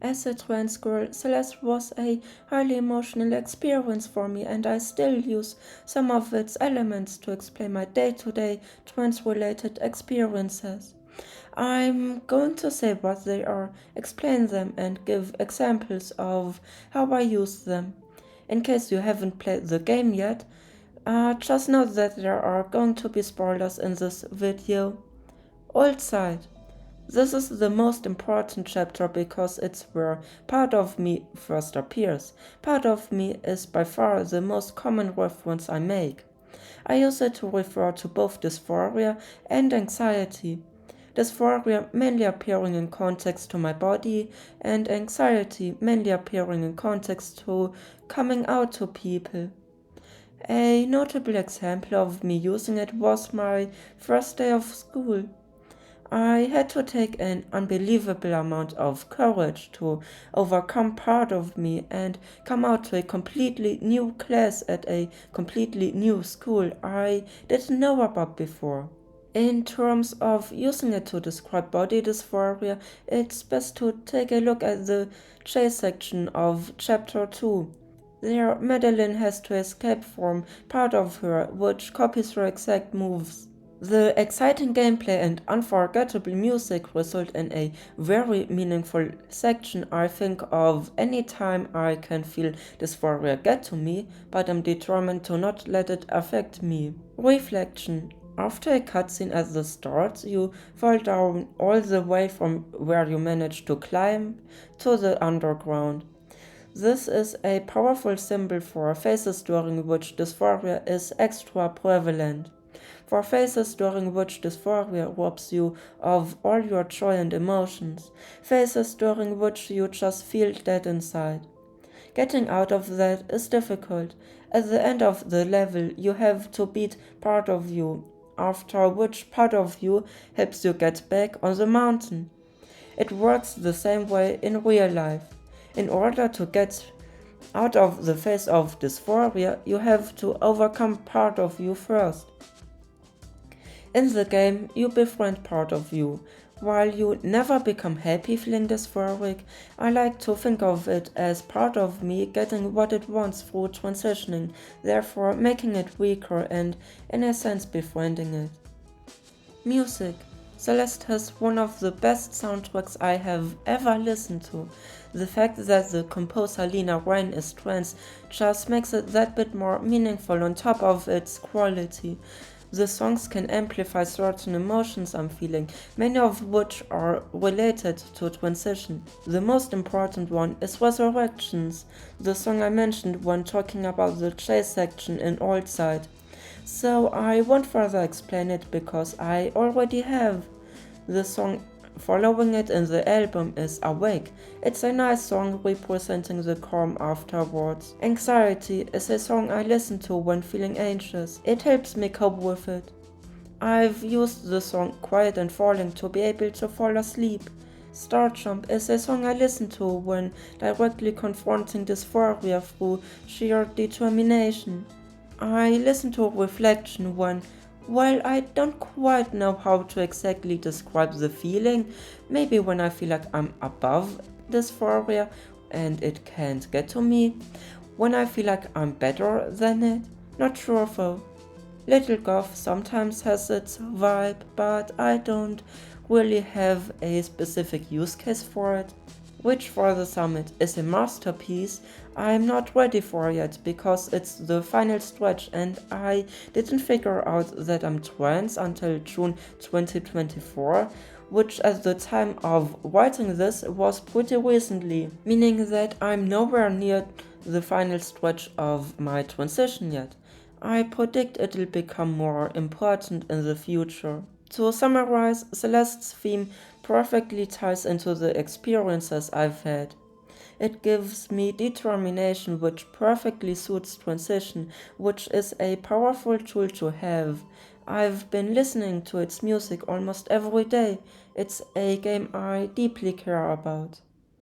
As a trans girl, Celeste was a highly emotional experience for me, and I still use some of its elements to explain my day-to-day trans-related experiences. I'm going to say what they are, explain them, and give examples of how I use them. In case you haven't played the game yet, just note that there are going to be spoilers in this video. Old side. This is the most important chapter because it's where part of me first appears. Part of me is by far the most common reference I make. I use it to refer to both dysphoria and anxiety. Dysphoria mainly appearing in context to my body, and anxiety mainly appearing in context to coming out to people. A notable example of me using it was my first day of school. I had to take an unbelievable amount of courage to overcome part of me and come out to a completely new class at a completely new school I didn't know about before. In terms of using it to describe body dysphoria, it's best to take a look at the J section of chapter 2. There, Madeline has to escape from part of her, which copies her exact moves. The exciting gameplay and unforgettable music result in a very meaningful section I think of any time I can feel dysphoria get to me, but I'm determined to not let it affect me. Reflection. After a cutscene at the start, you fall down all the way from where you managed to climb to the underground. This is a powerful symbol for phases during which dysphoria is extra prevalent. For phases during which dysphoria robs you of all your joy and emotions, phases during which you just feel dead inside. Getting out of that is difficult. At the end of the level, you have to beat part of you, after which part of you helps you get back on the mountain. It works the same way in real life. In order to get out of the phase of dysphoria, you have to overcome part of you first. In the game, you befriend part of you. While you never become happy feeling dysphoric, I like to think of it as part of me getting what it wants through transitioning, therefore making it weaker and, in a sense, befriending it. Music. Celeste has one of the best soundtracks I have ever listened to. The fact that the composer Lena Raine is trans just makes it that bit more meaningful on top of its quality. The songs can amplify certain emotions I'm feeling, many of which are related to transition. The most important one is Resurrections, the song I mentioned when talking about the J section in Old Side. So I won't further explain it because I already have. The song following it in the album is Awake. It's a nice song representing the calm afterwards. Anxiety is a song I listen to when feeling anxious. It helps me cope with it. I've used the song Quiet and Falling to be able to fall asleep. Star Jump is a song I listen to when directly confronting dysphoria through sheer determination. I listen to Reflection when, while I don't quite know how to exactly describe the feeling, maybe when I feel like I'm above dysphoria and it can't get to me, when I feel like I'm better than it, not sure though. Little Goth sometimes has its vibe, but I don't really have a specific use case for it. Which for the Summit is a masterpiece I'm not ready for yet because it's the final stretch and I didn't figure out that I'm trans until June 2024, which at the time of writing this was pretty recently, meaning that I'm nowhere near the final stretch of my transition yet. I predict it'll become more important in the future. To summarize, Celeste's theme perfectly ties into the experiences I've had. It gives me determination which perfectly suits transition, which is a powerful tool to have. I've been listening to its music almost every day. It's a game I deeply care about.